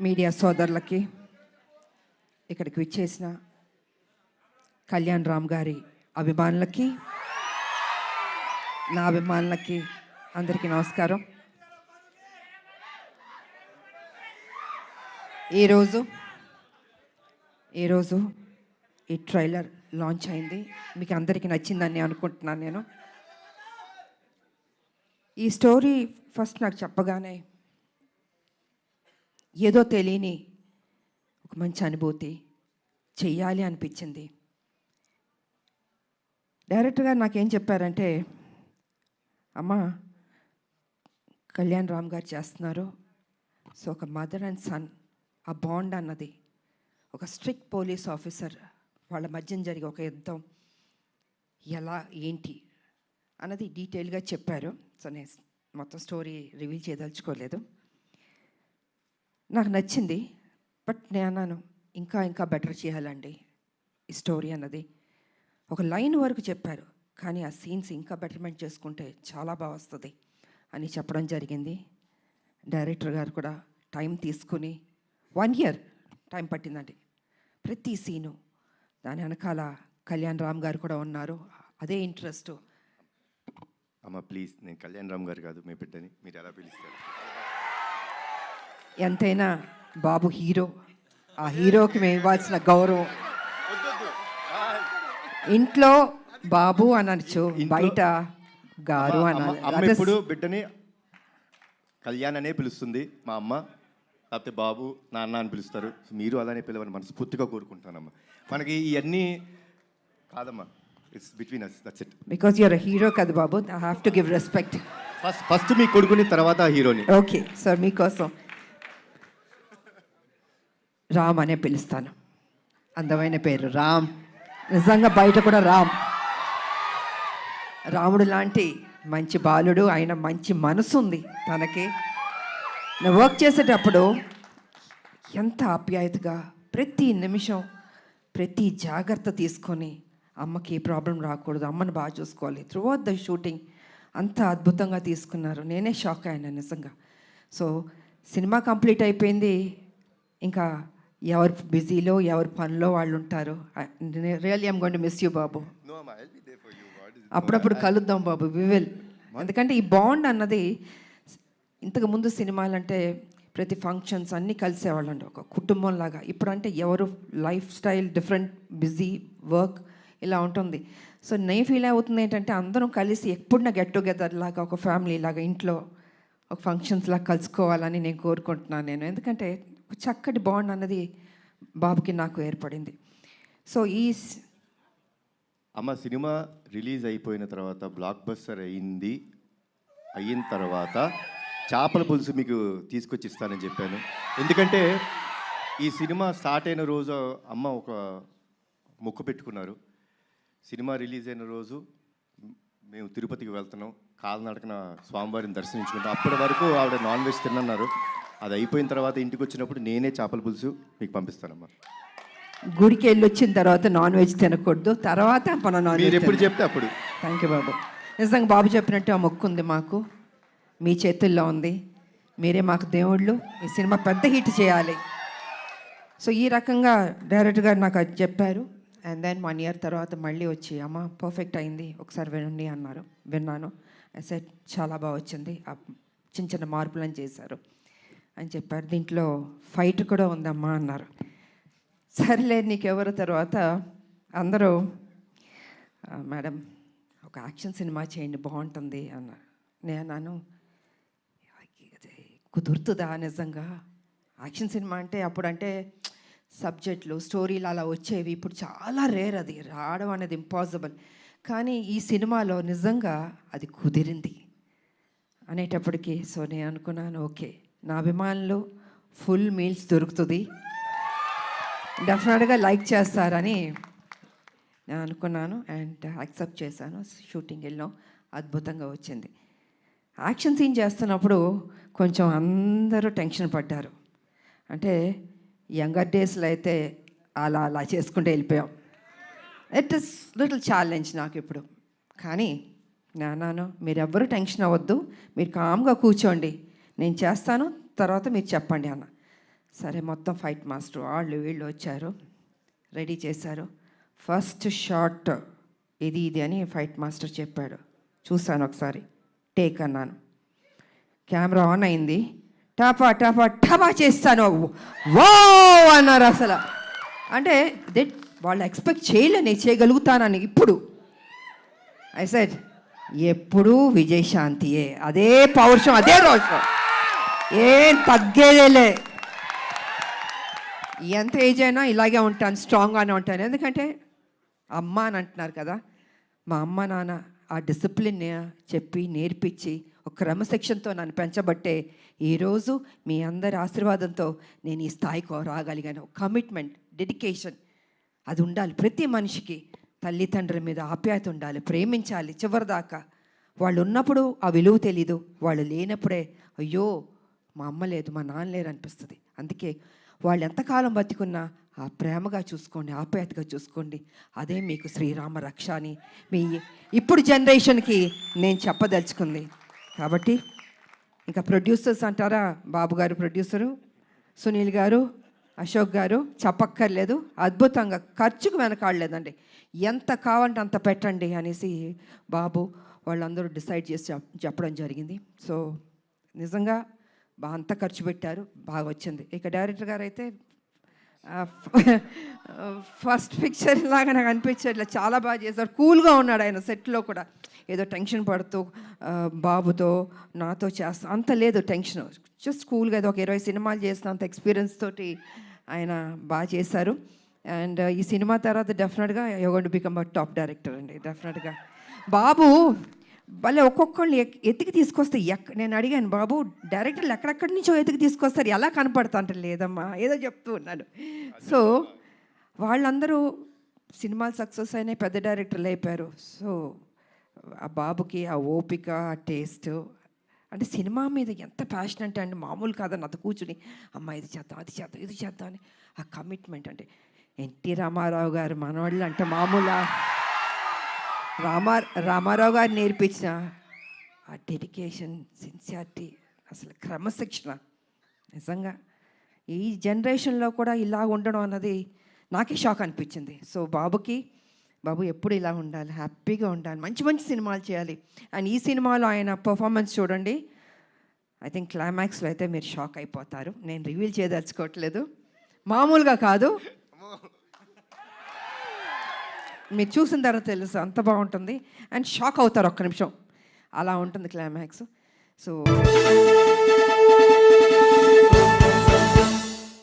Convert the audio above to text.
Media సోదరులకి, ఇక్కడికి విచ్చేసిన కళ్యాణ్ రామ్ గారి అభిమానులకి, నా అభిమానులకి అందరికీ నమస్కారం. ఈరోజు ఈ ట్రైలర్ లాంచ్ అయింది. మీకు అందరికీ నచ్చిందని అనుకుంటున్నాను. నేను ఈ స్టోరీ ఫస్ట్ నాకు చెప్పగానే ఏదో తెలియని ఒక మంచి అనుభూతి, చెయ్యాలి అనిపించింది. డైరెక్టర్ గారు నాకేం చెప్పారంటే, అమ్మ కళ్యాణ్ రామ్ గారు చేస్తున్నారు, సో ఒక మదర్ అండ్ సన్ ఆ బాండ్ అన్నది, ఒక స్ట్రిక్ట్ పోలీస్ ఆఫీసర్ వాళ్ళ మధ్యన జరిగే ఒక యుద్ధం ఎలా ఏంటి అన్నది డీటెయిల్గా చెప్పారు. సో నేను మొత్తం స్టోరీ రివీల్ చేయదలుచుకోలేదు. నాకు నచ్చింది, బట్ నేను అన్నాను ఇంకా బెటర్ చేయాలండి ఈ స్టోరీ అన్నది. ఒక లైన్ వరకు చెప్పారు, కానీ ఆ సీన్స్ ఇంకా బెటర్మెంట్ చేసుకుంటే చాలా బాగా వస్తుంది అని చెప్పడం జరిగింది. డైరెక్టర్ గారు కూడా టైం తీసుకుని 1 year టైం పట్టిందండి ప్రతి సీను. దాని వెనకాల కళ్యాణ్ రామ్ గారు కూడా ఉన్నారు, అదే ఇంట్రెస్ట్. అమ్మ ప్లీజ్, నేను కళ్యాణ్ రామ్ గారు కాదు, మీ బిడ్డని, మీరు ఎలా పిలుస్తారు? ఎంతైనా బాబు హీరో, ఆ హీరోకి మేము ఇవ్వాల్సిన గౌరవం. ఇంట్లో బాబు అనొచ్చు, బయట గారు అనాలి. అమ్మ ఇప్పుడు బిడ్డని కళ్యాణ్ అనే పిలుస్తుంది మా అమ్మ, లేకపోతే బాబు నాన్న అని పిలుస్తారు. మీరు అలానే పిలవని మనస్ఫూర్తిగా కోరుకుంటానమ్మా. మనకి ఇవన్నీ కాదమ్మా, it's between us, that's it. Because you're a hero కదా బాబు, I have to give respect. First మీ కొడుకుని, తర్వాత హీరోని. ఓకే సార్, మీకోసం రామ్ అనే పిలుస్తాను. అందమైన పేరు రామ్, నిజంగా బయట కూడా రాముడు లాంటి మంచి బాలుడు, ఆయన మంచి మనసు ఉంది తనకి. నేను వర్క్ చేసేటప్పుడు ఎంత ఆప్యాయతగా ప్రతి నిమిషం ప్రతి జాగ్రత్త తీసుకొని, అమ్మకి ఏ ప్రాబ్లం రాకూడదు, అమ్మని బాగా చూసుకోవాలి. త్రూఅవుట్ ద షూటింగ్ అంత అద్భుతంగా తీసుకున్నారు. నేనే షాక్ అయ్యాను నిజంగా. సో సినిమా కంప్లీట్ అయిపోయింది, ఇంకా ఎవరు బిజీలో ఎవరు పనిలో వాళ్ళు ఉంటారు. Really I'm going to miss you బాబు. అప్పుడప్పుడు కలుద్దాం బాబు, వి విల్. ఎందుకంటే ఈ బాండ్ అన్నది, ఇంతకు ముందు సినిమాలంటే ప్రతి ఫంక్షన్స్ అన్నీ కలిసేవాళ్ళండి ఒక కుటుంబంలాగా. ఇప్పుడంటే ఎవరు life style different, busy work ఇలా ఉంటుంది. సో నేను ఫీల్ అవుతుంది ఏంటంటే, అందరం కలిసి ఎప్పుడున్నా గెట్ టుగెదర్ లాగా, ఒక ఫ్యామిలీ లాగా ఇంట్లో ఒక ఫంక్షన్స్ లాగా కలుసుకోవాలని నేను కోరుకుంటున్నాను నేను. ఎందుకంటే ఒక చక్కటి బాండ్ అన్నది బాబుకి నాకు ఏర్పడింది. సో అమ్మ సినిమా రిలీజ్ అయిపోయిన తర్వాత, బ్లాక్ బస్టర్ అయిన తర్వాత చేపల పులుసు మీకు తీసుకొచ్చి ఇస్తానని చెప్పాను. ఎందుకంటే ఈ సినిమా స్టార్ట్ అయిన రోజు అమ్మ ఒక మొక్కు పెట్టుకున్నారు. సినిమా రిలీజ్ అయిన రోజు మేము తిరుపతికి వెళ్తున్నాం, కాలినడకన స్వామివారిని దర్శించుకుంటాం. అప్పటి వరకు ఆవిడ నాన్ వెజ్ తిన్నన్నారు. అది అయిపోయిన తర్వాత ఇంటికి వచ్చినప్పుడు నేనే చేపల పులుసు మీకు పంపిస్తానమ్మా. గుడికి వెళ్ళి వచ్చిన తర్వాత నాన్ వెజ్ తినకూడదు, తర్వాత మన నాన్ వెజ్ ఎప్పుడు చెప్తే అప్పుడు. థ్యాంక్ యూ బాబు. నిజంగా బాబు చెప్పినట్టు ఆ మొక్కు ఉంది మాకు, మీ చేతుల్లో ఉంది. మీరే మాకు దేవుళ్ళు, ఈ సినిమా పెద్ద హిట్ చేయాలి. సో ఈ రకంగా డైరెక్టర్ గారు నాకు అది చెప్పారు. అండ్ దెన్ 1 year తర్వాత మళ్ళీ వచ్చి, అమ్మ పర్ఫెక్ట్ అయింది, ఒకసారి వినండి అన్నారు. విన్నాను, సెట్ చాలా బాగా వచ్చింది, చిన్న చిన్న మార్పులను చేశారు అని చెప్పారు. దీంట్లో ఫైట్ కూడా ఉందమ్మా అన్నారు. సరేలే నీకెవరు. తర్వాత అందరూ మేడం ఒక యాక్షన్ సినిమా చేయండి బాగుంటుంది అన్నారు. నేను అన్నాను, కుదురుతుందా నిజంగా? యాక్షన్ సినిమా అంటే అప్పుడంటే సబ్జెక్టులు స్టోరీలు అలా వచ్చేవి, ఇప్పుడు చాలా రేర్, అది రావడం అనేది ఇంపాసిబుల్. కానీ ఈ సినిమాలో నిజంగా అది కుదిరింది అనేటప్పటికీ, సో నేను అనుకున్నాను ఓకే, నా అభిమానులు ఫుల్ మీల్స్ దొరుకుతుంది, డెఫినెట్గా లైక్ చేస్తారని నేను అనుకున్నాను. అండ్ యాక్సెప్ట్ చేశాను. షూటింగ్ వెళ్ళాం, అద్భుతంగా వచ్చింది. యాక్షన్ సీన్ చేస్తున్నప్పుడు కొంచెం అందరూ టెన్షన్ పడ్డారు. అంటే యంగర్ డేస్లో అయితే అలా చేసుకుంటూ వెళ్ళిపోయాం. ఇట్ ఇస్ లిటిల్ ఛాలెంజ్ నాకు ఇప్పుడు. కానీ నాన్న మీరెవ్వరూ టెన్షన్ అవ్వద్దు, మీరు కామ్గా కూర్చోండి, నేను చేస్తాను, తర్వాత మీరు చెప్పండి అన్న. సరే మొత్తం ఫైట్ మాస్టర్ వాళ్ళు వీళ్ళు వచ్చారు, రెడీ చేశారు. ఫస్ట్ షాట్ ఇది అని ఫైట్ మాస్టర్ చెప్పాడు. చూశాను ఒకసారి, టేక్ అన్నాను. కెమెరా ఆన్ అయింది. టపా టపా టపా చేస్తాను. వా అన్నారు అసలు. అంటే వాళ్ళు ఎక్స్పెక్ట్ చేయలే నేను చేయగలుగుతానని. ఇప్పుడు ఐ సెడ్ ఎప్పుడూ విజయశాంతియే, అదే పౌరుషం, అదే రోషం, ఏం తగ్గేదేలే. ఎంత ఏజ్ అయినా ఇలాగే ఉంటాను, స్ట్రాంగ్గానే ఉంటాను. ఎందుకంటే అమ్మ అని అంటున్నారు కదా, మా అమ్మ నాన్న ఆ డిసిప్లిన్ చెప్పి నేర్పించి ఒక క్రమశిక్షణతో నన్ను పెంచబట్టే ఈరోజు మీ అందరి ఆశీర్వాదంతో నేను ఈ స్థాయికి రాగలిగాను. కమిట్మెంట్, డెడికేషన్ అది ఉండాలి ప్రతి మనిషికి. తల్లిదండ్రుల మీద ఆప్యాయత ఉండాలి, ప్రేమించాలి చివరిదాకా. వాళ్ళు ఉన్నప్పుడు ఆ విలువ తెలీదు, వాళ్ళు లేనప్పుడే అయ్యో మా అమ్మ లేదు, మా నాన్న లేరు అనిపిస్తుంది. అందుకే వాళ్ళు ఎంతకాలం బతికున్నా ఆ ప్రేమగా చూసుకోండి, ఆప్యాయతగా చూసుకోండి. అదే మీకు శ్రీరామ రక్ష అని మీ ఇప్పుడు జనరేషన్కి నేను చెప్పదలుచుకుంది. కాబట్టి ఇంకా ప్రొడ్యూసర్స్ అంటారా, బాబు గారు ప్రొడ్యూసరు, సునీల్ గారు, అశోక్ గారు చెప్పక్కర్లేదు. అద్భుతంగా ఖర్చుకు వెనకాడలేదండి. ఎంత కావాలంటే అంత పెట్టండి అనేసి బాబు వాళ్ళందరూ డిసైడ్ చేసి చెప్పడం జరిగింది. సో నిజంగా అంత ఖర్చు పెట్టారు, బాగా వచ్చింది. ఇక డైరెక్టర్ గారు అయితే ఫస్ట్ పిక్చర్ లాగా నాకు అనిపించట్లే, చాలా బాగా చేశారు. కూల్గా ఉన్నాడు ఆయన సెట్లో కూడా. ఏదో టెన్షన్ పడుతూ బాబుతో నాతో చేస్తా అంత లేదు టెన్షన్, జస్ట్ కూల్గా. ఏదో ఒక 20 సినిమాలు చేసిన అంత ఎక్స్పీరియన్స్ తోటి ఆయన బాగా చేశారు. అండ్ ఈ సినిమా తర్వాత డెఫినెట్గా you going to become a top director అండి, డెఫినెట్గా. బాబు భలే ఒక్కొక్కళ్ళు ఎతికి తీసుకొస్తే నేను అడిగాను, బాబు డైరెక్టర్లు ఎక్కడెక్కడి నుంచో ఎతికి తీసుకొస్తారు, ఎలా కనపడతా అంటే లేదమ్మా ఏదో చెప్తూ ఉన్నాను. సో వాళ్ళందరూ సినిమాలు సక్సెస్ అయినాయి, పెద్ద డైరెక్టర్లు అయిపోయారు. సో ఆ బాబుకి ఆ ఓపిక, ఆ టేస్ట్, అంటే సినిమా మీద ఎంత ప్యాషన్ అంటే అండి మామూలు కాదని అంత కూర్చుని అమ్మ ఇది చేద్దాం, అది చేద్దాం, ఇది చేద్దాం అని ఆ కమిట్మెంట్. అంటే ఎన్టీ రామారావు గారు మనవాళ్ళు అంటే మామూలా, రామారావు గారు నేర్పించిన ఆ డెడికేషన్, సిన్సియారిటీ, అసలు క్రమశిక్షణ నిజంగా ఈ జనరేషన్లో కూడా ఇలా ఉండడం అన్నది నాకే షాక్ అనిపించింది. సో బాబు ఎప్పుడు ఇలా ఉండాలి, హ్యాపీగా ఉండాలి, మంచి మంచి సినిమాలు చేయాలి. అండ్ ఈ సినిమాలో ఆయన పర్ఫార్మెన్స్ చూడండి, ఐ థింక్ క్లైమాక్స్లో అయితే మీరు షాక్ అయిపోతారు. నేను రివీల్ చేయదలుచుకోవట్లేదు, మామూలుగా కాదు, మీరు చూసిన తర్వాత తెలుసు అంత బాగుంటుంది. అండ్ షాక్ అవుతారు ఒక్క నిమిషం, అలా ఉంటుంది క్లైమాక్స్. సో